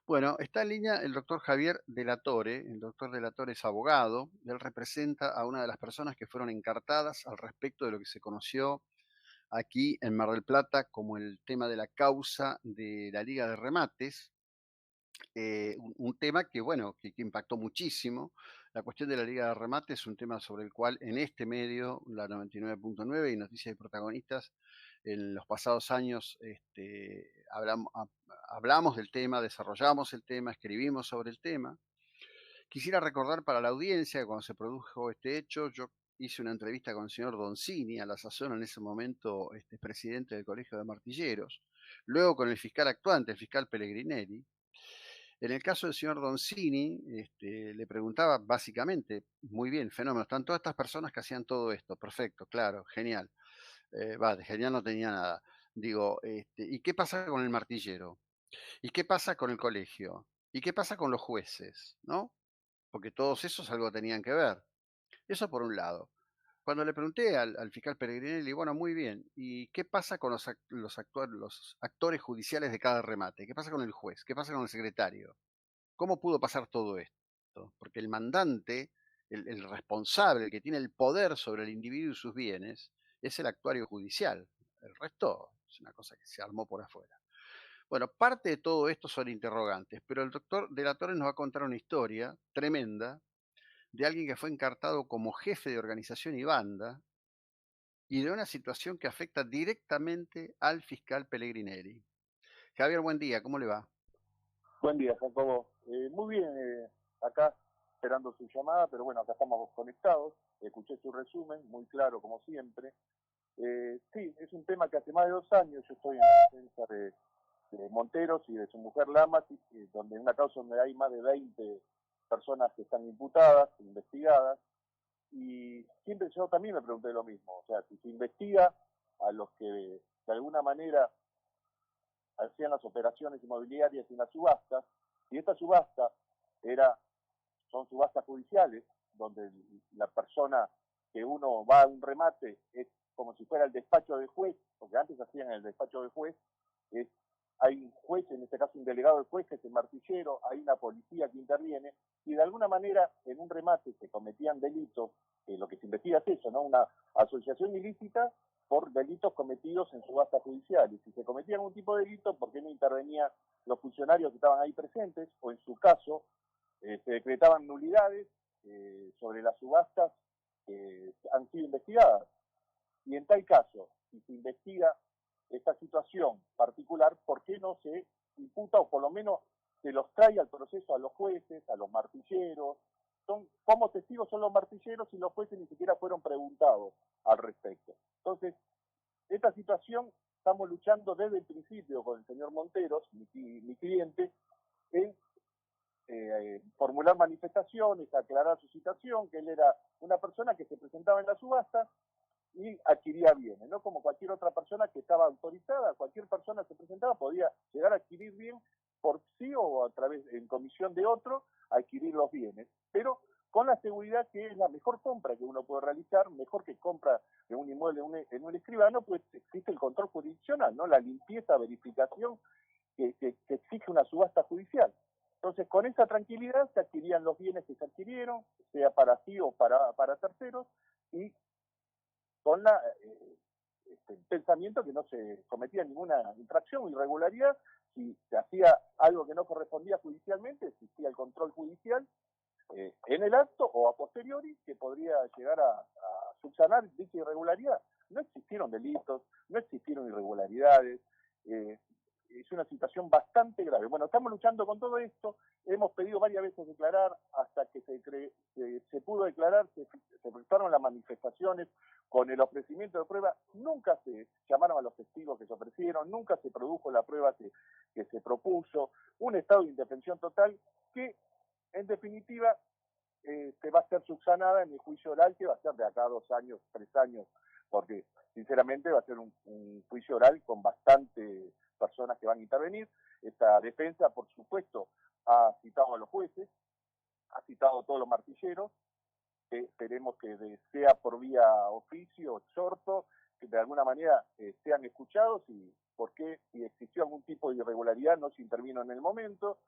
Bueno, está en línea el doctor Javier de la Torre. El doctor de la Torre es abogado. Él representa a una de las personas que fueron encartadas al respecto de lo que se conoció aquí en Mar del Plata como el tema de la causa de la Liga de Remates. Un tema que, bueno, que impactó muchísimo. La cuestión de la Liga de Remates es un tema sobre el cual en este medio, la 99.9 y Noticias y Protagonistas, en los pasados años hablamos del tema, desarrollamos el tema, escribimos sobre el tema. Quisiera recordar para la audiencia que cuando se produjo este hecho, yo hice una entrevista con el señor Doncini, a la sazón en ese momento presidente del Colegio de Martilleros, luego con el fiscal actuante, el fiscal Pellegrinelli. En el caso del señor Doncini, le preguntaba básicamente, muy bien, fenómeno, están todas estas personas que hacían todo esto, perfecto, claro, genial. Va, de genial no tenía nada. Digo, ¿y qué pasa con el martillero? ¿Y qué pasa con el colegio? ¿Y qué pasa con los jueces? ¿No? Porque todos esos algo tenían que ver. Eso por un lado. Cuando le pregunté al fiscal Pellegrinelli, bueno, muy bien, ¿y qué pasa con los actores judiciales de cada remate? ¿Qué pasa con el juez? ¿Qué pasa con el secretario? ¿Cómo pudo pasar todo esto? Porque el mandante, el responsable, el que tiene el poder sobre el individuo y sus bienes, es el actuario judicial. El resto es una cosa que se armó por afuera. Bueno, parte de todo esto son interrogantes, pero el doctor de la Torre nos va a contar una historia tremenda de alguien que fue encartado como jefe de organización y banda y de una situación que afecta directamente al fiscal Pellegrinelli. Javier, buen día, ¿cómo le va? Buen día, Jacobo. Muy bien, acá esperando su llamada, pero bueno, acá estamos conectados. Escuché su resumen, muy claro como siempre. Sí, es un tema que hace más de 2 años yo estoy en la defensa de Monteros y de su mujer Lamas, donde en una causa donde hay más de 20 personas que están imputadas, investigadas, y siempre yo también me pregunté lo mismo, o sea, si se investiga a los que de alguna manera hacían las operaciones inmobiliarias en las subastas, y esta subasta era, son subastas judiciales, donde la persona que uno va a un remate es como si fuera el despacho de juez, porque antes hacían el despacho de juez, es, hay un juez, en este caso un delegado del juez, que es el martillero, hay una policía que interviene, y de alguna manera en un remate se cometían delitos, lo que se investiga es eso, ¿no? Una asociación ilícita por delitos cometidos en subastas judiciales. Si se cometía algún tipo de delito, ¿por qué no intervenían los funcionarios que estaban ahí presentes? O en su caso, se decretaban nulidades sobre las subastas que han sido investigadas. Y en tal caso, si se investiga esta situación particular, ¿por qué no se imputa o por lo menos se los trae al proceso a los jueces, a los martilleros? Como testigos son los martilleros y los jueces ni siquiera fueron preguntados al respecto. Entonces, esta situación estamos luchando desde el principio con el señor Monteros, mi cliente, en formular manifestaciones, aclarar su situación, que él era una persona que se presentaba en la subasta y adquiría bienes, ¿no? Como cualquier otra persona que estaba autorizada, cualquier persona se presentaba, podía llegar a adquirir bien por sí o a través, en comisión de otro, adquirir los bienes, pero con la seguridad que es la mejor compra que uno puede realizar, mejor que compra de un inmueble en un escribano, pues existe el control jurisdiccional, ¿no? La limpieza, verificación que exige una subasta judicial. Entonces, con esa tranquilidad se adquirían los bienes que se adquirieron, sea para sí o para terceros, y con el pensamiento que no se cometía ninguna infracción o irregularidad. Si se hacía algo que no correspondía judicialmente, existía el control judicial en el acto o a posteriori que podría llegar a subsanar dicha irregularidad. No existieron delitos, no existieron irregularidades, eh, es una situación bastante grave. Bueno, estamos luchando con todo esto, hemos pedido varias veces declarar, hasta que se pudo declarar, se prestaron las manifestaciones con el ofrecimiento de prueba, nunca se llamaron a los testigos que se ofrecieron, nunca se produjo la prueba que se propuso, un estado de indefensión total que en definitiva se va a ser subsanada en el juicio oral, que va a ser de acá a 2 años, 3 años, porque sinceramente va a ser un juicio oral con bastantes personas que van a intervenir. Esta defensa, por supuesto, ha citado a los jueces, ha citado a todos los martilleros, que esperemos que sea por vía oficio, exhorto, que de alguna manera sean escuchados y por qué, si existió algún tipo de irregularidad, no se intervino en el momento.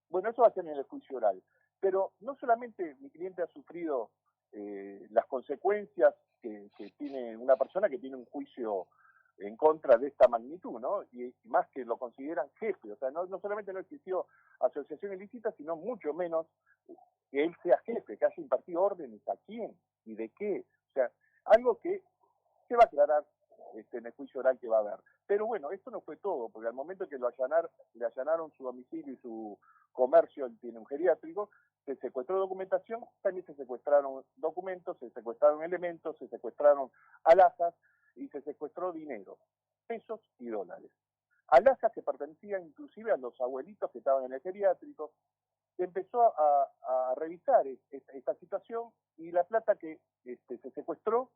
Bueno, eso va a ser en el juicio oral. Pero no solamente mi cliente ha sufrido las consecuencias que tiene una persona que tiene un juicio en contra de esta magnitud, ¿no? Y más que lo consideran jefe, o sea, no solamente no existió asociación ilícita, sino mucho menos que él sea jefe, que haya impartido órdenes a quién y de qué. O sea, algo que se va a aclarar en el juicio oral que va a haber. Pero bueno, esto no fue todo, porque al momento que le allanaron su domicilio y su comercio, él tiene un geriátrico, se secuestró documentación, también se secuestraron documentos, se secuestraron elementos, se secuestraron alhajas y se secuestró dinero, pesos y dólares. Alhajas que pertenecían inclusive a los abuelitos que estaban en el geriátrico. Se empezó a revisar esta situación y la plata que se secuestró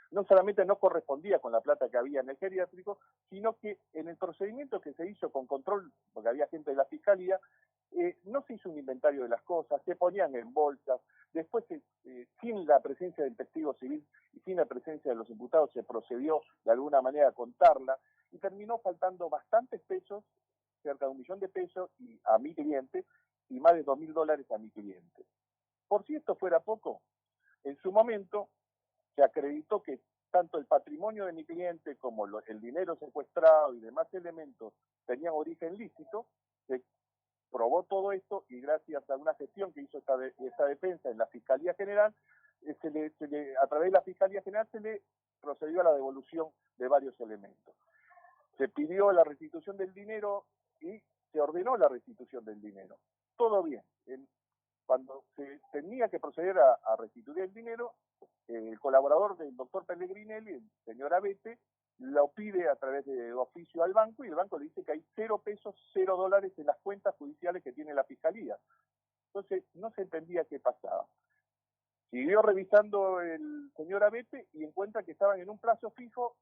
no solamente no correspondía con la plata que había en el geriátrico, sino que en el procedimiento que se hizo con control, porque había gente de la fiscalía, no se hizo un inventario de las cosas, se ponían en bolsas, después sin la presencia del testigo civil y sin la presencia de los imputados se procedió de alguna manera a contarla y terminó faltando bastantes pesos, cerca de 1.000.000 de pesos a mi cliente y más de $2.000 a mi cliente. Por si esto fuera poco, en su momento se acreditó que tanto el patrimonio de mi cliente como el dinero secuestrado y demás elementos tenían origen lícito. Se probó todo esto y gracias a una gestión que hizo esta defensa en la Fiscalía General, a través de la Fiscalía General se le procedió a la devolución de varios elementos. Se pidió la restitución del dinero y se ordenó la restitución del dinero. Todo bien. Cuando se tenía que proceder a restituir el dinero, el colaborador del doctor Pellegrinelli, el señor Abete, lo pide a través de oficio al banco y el banco le dice que hay 0 pesos, 0 dólares en las cuentas judiciales que tiene la fiscalía. Entonces no se entendía qué pasaba. Siguió revisando el señor Abete y encuentra que estaban en un plazo fijo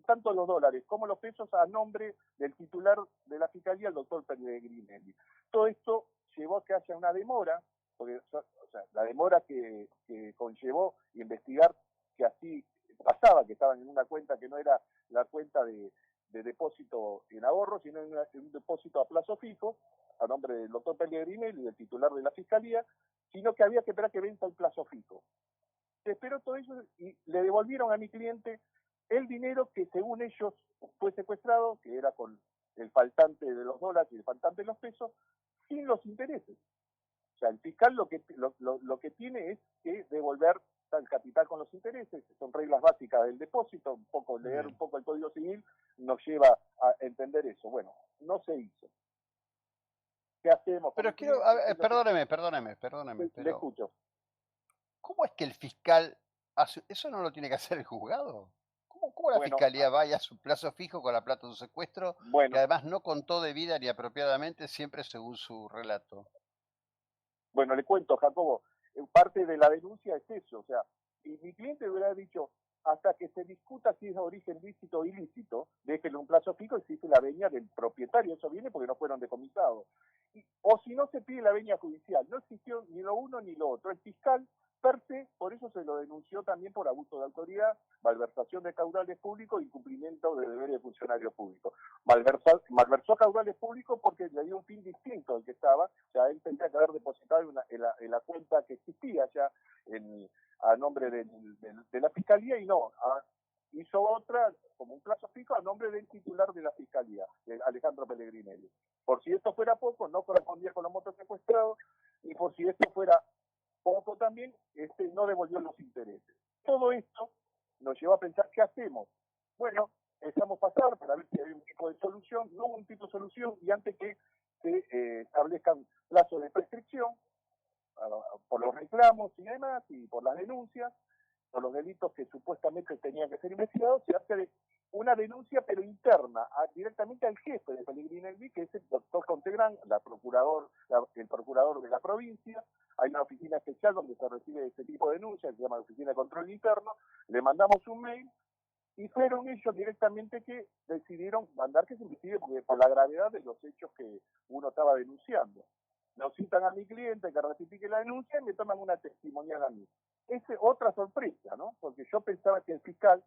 tanto los dólares como los pesos a nombre del titular de la fiscalía, el doctor Pellegrinelli. Todo esto llevó a que haya una demora, porque la demora que conllevó investigar que así pasaba, que estaban en una cuenta que no era la cuenta de depósito en ahorro, sino en un depósito a plazo fijo, a nombre del doctor Pellegrinelli, del titular de la fiscalía, sino que había que esperar que venza el plazo fijo. Se esperó todo eso y le devolvieron a mi cliente el dinero que según ellos fue secuestrado, que era con el faltante de los dólares y el faltante de los pesos, sin los intereses. O sea, el fiscal lo que tiene es que devolver el capital con los intereses, son reglas básicas del depósito, leer un poco el Código Civil nos lleva a entender eso. Bueno, no se hizo. ¿Qué hacemos? Pero quiero, perdóneme, pero le escucho. ¿Cómo es que el fiscal hace, eso no lo tiene que hacer el juzgado? ¿Cómo la fiscalía vaya a su plazo fijo con la plata de un secuestro que además no contó debida ni apropiadamente, siempre según su relato? Bueno, le cuento, Jacobo, parte de la denuncia es eso, o sea, y mi cliente hubiera dicho, hasta que se discuta si es de origen lícito o ilícito, déjenle un plazo fijo, existe la venia del propietario, eso viene porque no fueron decomisados. O si no se pide la venia judicial, no existió ni lo uno ni lo otro. El fiscal, per se, por eso se lo denunció también por abuso de autoridad, malversación de caudales públicos e incumplimiento de deberes de funcionarios públicos. Malversó caudales públicos porque le dio un fin distinto al que estaba, o sea, él tendría que haber depositado en la cuenta que existía ya a nombre de la fiscalía y no, hizo otra como un plazo fijo a nombre del titular de la fiscalía, Alejandro Pellegrinelli. Por si esto fuera poco, no correspondía con los motos secuestrados, y por si esto fuera poco también, no devolvió los intereses. Todo esto nos llevó a pensar, ¿qué hacemos? Bueno, empezamos a pasar para ver si hay un tipo de solución, no un tipo de solución, y antes que se establezcan plazos de prescripción, por los reclamos y demás, y por las denuncias, por los delitos que supuestamente tenían que ser investigados, se hace una denuncia pero interna, directamente al jefe de Pellegrinelli, que es el doctor Contegrán, el procurador de la provincia. Hay una oficina especial donde se recibe este tipo de denuncias, que se llama Oficina de Control Interno. Le mandamos un mail y fueron ellos directamente que decidieron mandar que se investigue por la gravedad de los hechos que uno estaba denunciando. Nos citan a mi cliente que ratifique la denuncia y me toman una testimonial a mí. Es otra sorpresa, ¿no? Porque yo pensaba que el fiscal,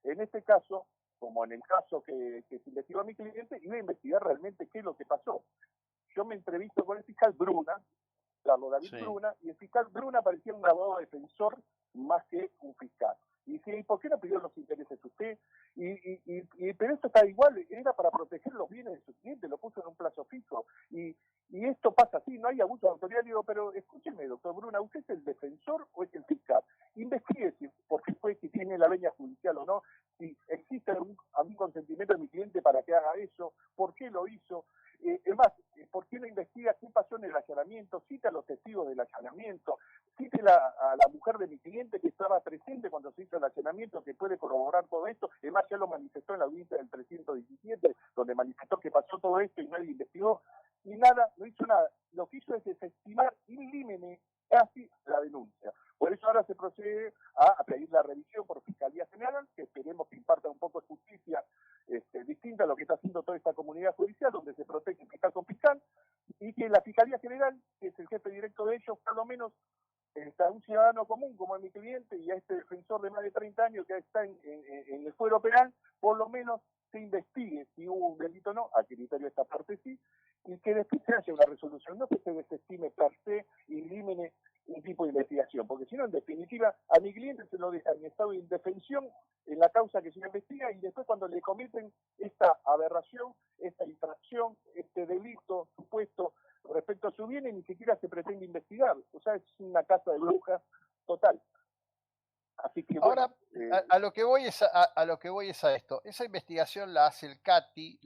en este caso, como en el caso que se investigó a mi cliente, iba a investigar realmente qué es lo que pasó. yo me entrevisto con el fiscal Bruna, Carlos David Sí. Bruna, y el fiscal Bruna parecía un abogado defensor más que un fiscal. Y decía, ¿y por qué no pidió los intereses usted? Pero esto está igual, era para proteger los bienes de su cliente, lo puso en un plazo fijo. Y esto pasa así, no hay abuso de autoridad. Digo, pero escúcheme, doctor Bruna, ¿usted es el defensor o es el fiscal? Investigue si por qué fue que tiene la veña judicial o no, si existe algún consentimiento de mi cliente para que haga eso, por qué lo hizo. Es más, ¿por qué no investiga qué pasó en el allanamiento? Cita a los testigos del allanamiento, cite a la mujer de mi cliente que estaba presente cuando se hizo el allanamiento, que puede corroborar todo esto. Además, ya lo manifestó en la audiencia del 317, donde manifestó que pasó todo esto y nadie investigó. Y nada, no hizo nada. Lo que hizo es desestimar in limine casi la denuncia. Por eso ahora se procede a pedir la revisión por Fiscalía General, que esperemos que imparta un poco de justicia distinta a lo que está haciendo toda esta comunidad judicial, donde se protege fiscal con fiscal, y que la Fiscalía General, que es el jefe directo de ellos, por lo menos a un ciudadano común como es mi cliente y a este defensor de más de 30 años que está en el fuero penal, por lo menos se investigue si hubo un delito o no, a criterio de esta parte sí, y que después se haya una resolución, no que se desestime per se y elimine un tipo de investigación, porque si no, en definitiva, a mi cliente se lo deja en estado de indefensión en la causa que se investiga, y después cuando le cometen esta aberración, esta infracción, este delito supuesto respecto a su bien, ni siquiera se pretende investigar. O sea, es una casa de brujas total. Así que bueno, Ahora, a lo que voy es a lo que voy es a esto. Esa investigación la hace el CATI.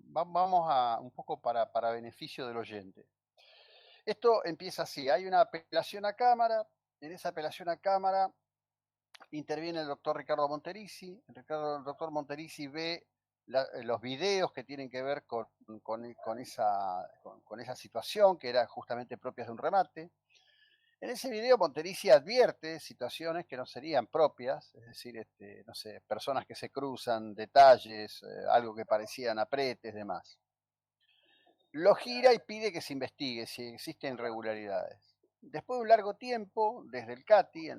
Vamos a un poco para beneficio del oyente. Esto empieza así: hay una apelación a cámara. En esa apelación a cámara interviene el doctor Ricardo Monterisi. El doctor Monterisi ve los videos que tienen que ver con esa situación, que era justamente propias de un remate. En ese video Monterisi advierte situaciones que no serían propias, es decir, no sé, personas que se cruzan, detalles, algo que parecían apretes, demás. Lo gira y pide que se investigue si existen irregularidades. Después de un largo tiempo, desde el CATI,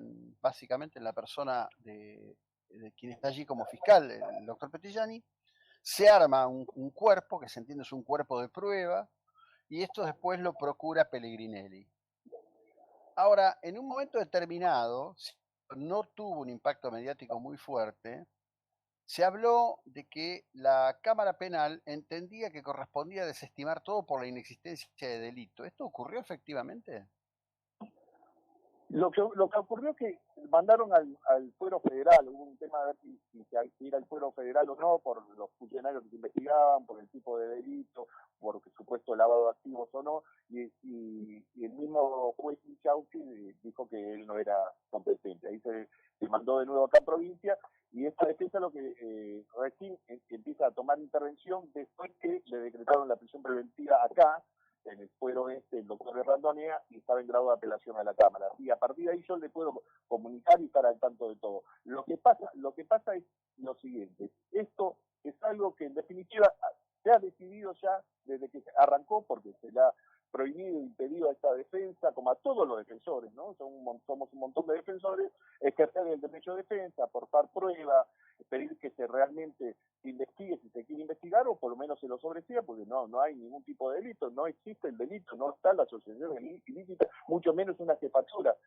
básicamente en la persona de quien está allí como fiscal, el doctor Petillani, se arma un cuerpo, que se entiende es un cuerpo de prueba, y esto después lo procura Pellegrinelli. Ahora, en un momento determinado, no tuvo un impacto mediático muy fuerte, se habló de que la Cámara Penal entendía que correspondía desestimar todo por la inexistencia de delito. ¿Esto ocurrió efectivamente? lo que ocurrió es que mandaron al fuero federal, hubo un tema de ver si era el fuero federal o no, por los funcionarios que se investigaban, por el tipo de delito, por supuesto lavado de activos o no, y el mismo juez Chauchi dijo que él no era competente. Ahí se mandó de nuevo acá en provincia, y esta defensa lo que recién empieza a tomar intervención después que le decretaron la prisión preventiva acá, en el fuero el doctor de Randonea, y estaba en grado de apelación a la Cámara. Y a partir de ahí yo le puedo comunicar y estar al tanto de todo. Lo que pasa es lo siguiente: esto es algo que en definitiva se ha decidido ya desde que arrancó, porque se le ha prohibido, impedido a esta defensa, como a todos los defensores, ¿no? Somos un montón de defensores, ejercer el derecho de defensa, aportar pruebas, pedir que se realmente investigue si se quiere investigar, o por lo menos se lo sobresea, porque no hay ningún tipo de delito, no existe el delito, no está la asociación ilícita, mucho menos una jefatura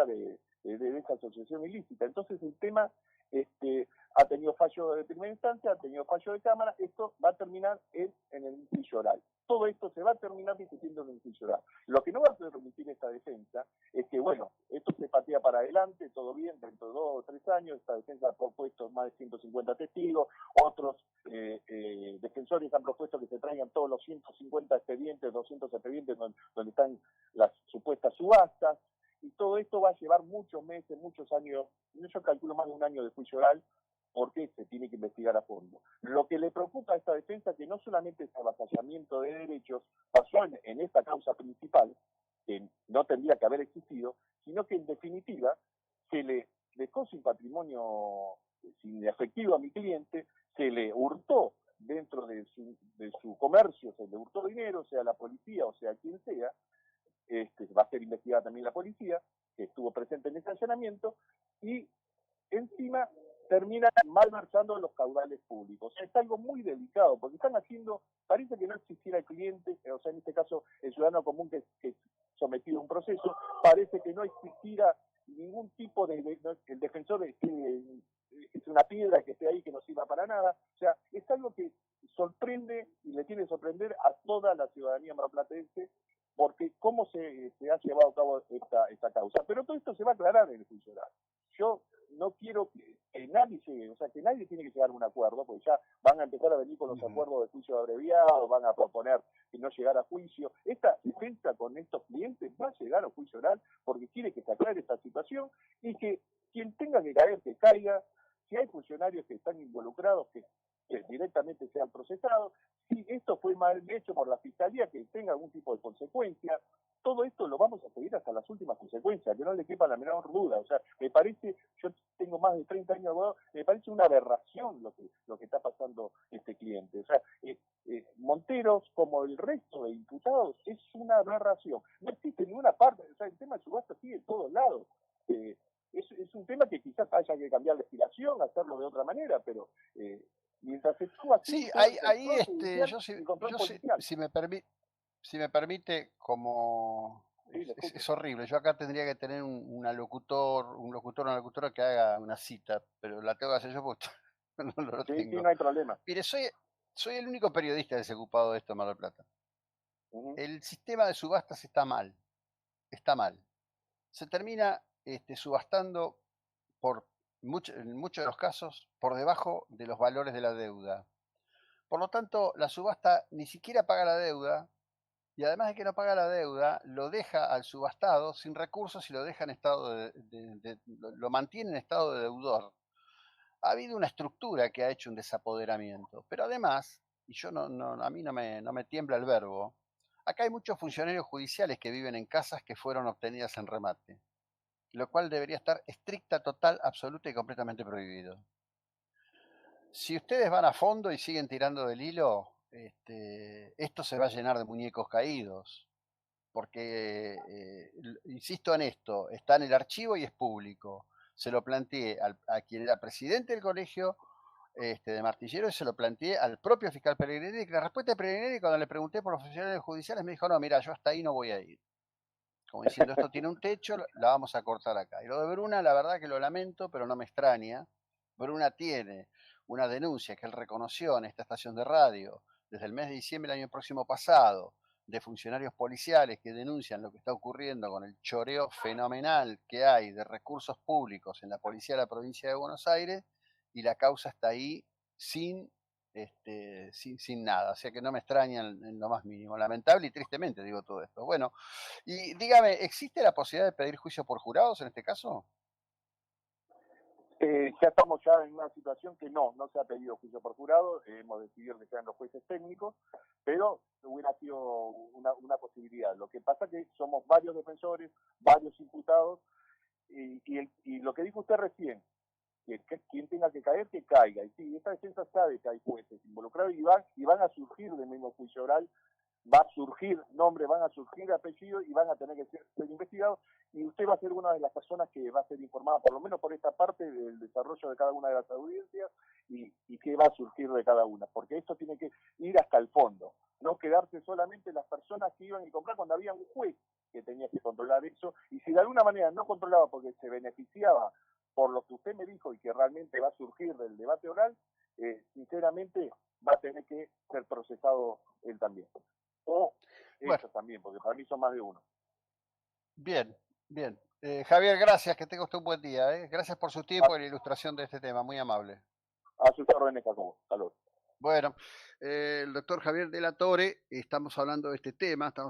de esa asociación ilícita. Entonces el tema ha tenido fallo de primera instancia, ha tenido fallo de Cámara, esto va a terminar en el juicio oral. Todo esto se va a terminar discutiendo en el juicio oral. Lo que no va a permitir esta defensa es que, bueno, esto se patea para adelante, todo bien, dentro de 2 o 3 años, esta defensa ha propuesto más de 150 testigos, otros defensores han propuesto que se traigan todos los 150 expedientes, 200 expedientes donde están las supuestas subastas, y todo esto va a llevar muchos meses, muchos años, yo calculo más de un año de juicio oral, porque se tiene que investigar a fondo. Lo que le preocupa a esta defensa es que no solamente ese avasallamiento de derechos pasó en esta causa principal, que no tendría que haber existido, sino que en definitiva se le dejó sin patrimonio, sin efectivo a mi cliente, se le hurtó dentro de su comercio, se le hurtó dinero, sea la policía o sea quien sea. Va a ser investigada también la policía, que estuvo presente en ese allanamiento, y encima terminan malversando los caudales públicos. Es algo muy delicado, porque están haciendo, parece que no existiera el cliente, o sea, en este caso el ciudadano común que es sometido a un proceso, parece que no existiera ningún tipo el defensor es una piedra que esté ahí que no sirva para nada. O sea, es algo que sorprende y le tiene que sorprender a toda la ciudadanía marplatense, porque cómo se ha llevado a cabo esta causa. Pero todo esto se va a aclarar en el juicio oral. Yo no quiero que nadie llegue, o sea, que nadie tiene que llegar a un acuerdo, porque ya van a empezar a venir con los acuerdos de juicio abreviado, van a proponer que no llegara a juicio. Esta defensa con estos clientes va a llegar a juicio oral porque quiere que se aclare esta situación y que quien tenga que caer, que caiga. Si hay funcionarios que están involucrados, que directamente sean procesados. Si esto fue mal hecho por la Fiscalía, que tenga algún tipo de consecuencia. Todo esto lo vamos a seguir hasta las últimas consecuencias, que no le quepa la menor duda. O sea, me parece, yo tengo más de 30 años de abogado, me parece una aberración lo que está pasando este cliente. O sea, Monteros, como el resto de imputados, es una aberración. No existe ninguna parte, o sea, el tema de subasta sigue en todos lados. Es un tema que quizás haya que cambiar la legislación, hacerlo de otra manera, pero mientras estuvo así, Sí, si me permite, como sí, es horrible. Yo acá tendría que tener un locutor, una locutora que haga una cita, pero la tengo que hacer yo porque no lo sí, tengo. no hay problema. Mire, soy el único periodista desocupado de esto en Mar del Plata. El sistema de subastas está mal. Se termina subastando en muchos de los casos por debajo de los valores de la deuda. Por lo tanto, la subasta ni siquiera paga la deuda y además de que no paga la deuda, lo deja al subastado sin recursos y lo deja en estado lo mantiene en estado de deudor. Ha habido una estructura que ha hecho un desapoderamiento, pero además, y yo a mí no me tiembla el verbo, acá hay muchos funcionarios judiciales que viven en casas que fueron obtenidas en remate, lo cual debería estar estricta, total, absoluta y completamente prohibido. Si ustedes van a fondo y siguen tirando del hilo, esto se va a llenar de muñecos caídos, porque, insisto en esto, está en el archivo y es público. Se lo planteé a quien era presidente del colegio de Martillero y se lo planteé al propio fiscal Pellegrini, y la respuesta de Pellegrini cuando le pregunté por los funcionarios judiciales me dijo, no, mira, yo hasta ahí no voy a ir. Como diciendo, esto tiene un techo, la vamos a cortar acá. Y lo de Bruna, la verdad que lo lamento, pero no me extraña. Bruna tiene una denuncia que él reconoció en esta estación de radio desde el mes de diciembre del año próximo pasado, de funcionarios policiales que denuncian lo que está ocurriendo con el choreo fenomenal que hay de recursos públicos en la policía de la provincia de Buenos Aires, y la causa está ahí sin nada, o sea que no me extraña en lo más mínimo. Lamentable y tristemente digo todo esto. Bueno, y dígame, ¿existe la posibilidad de pedir juicio por jurados en este caso? Ya estamos ya en una situación que no se ha pedido juicio por jurado, hemos decidido que sean los jueces técnicos, pero hubiera sido una posibilidad. Lo que pasa es que somos varios defensores, varios imputados, y lo que dijo usted recién, que quien tenga que caer, que caiga. Y sí, esta defensa sabe que hay jueces involucrados y van a surgir del mismo juicio oral, va a surgir nombres, van a surgir apellidos y van a tener que ser investigados, y usted va a ser una de las personas que va a ser informada, por lo menos por esta parte del desarrollo de cada una de las audiencias y qué va a surgir de cada una, porque esto tiene que ir hasta el fondo, no quedarse solamente las personas que iban a comprar cuando había un juez que tenía que controlar eso, y si de alguna manera no controlaba porque se beneficiaba por lo que usted me dijo y que realmente va a surgir del debate oral, sinceramente va a tener que ser procesado él también. O ellos bueno, también, porque para mí son más de uno. Bien. Javier, gracias, que tenga usted un buen día. Gracias por su tiempo y la ilustración de este tema, muy amable. A sus órdenes, Jacobo. Salud. Bueno, el doctor Javier de la Torre, estamos hablando de este tema, estamos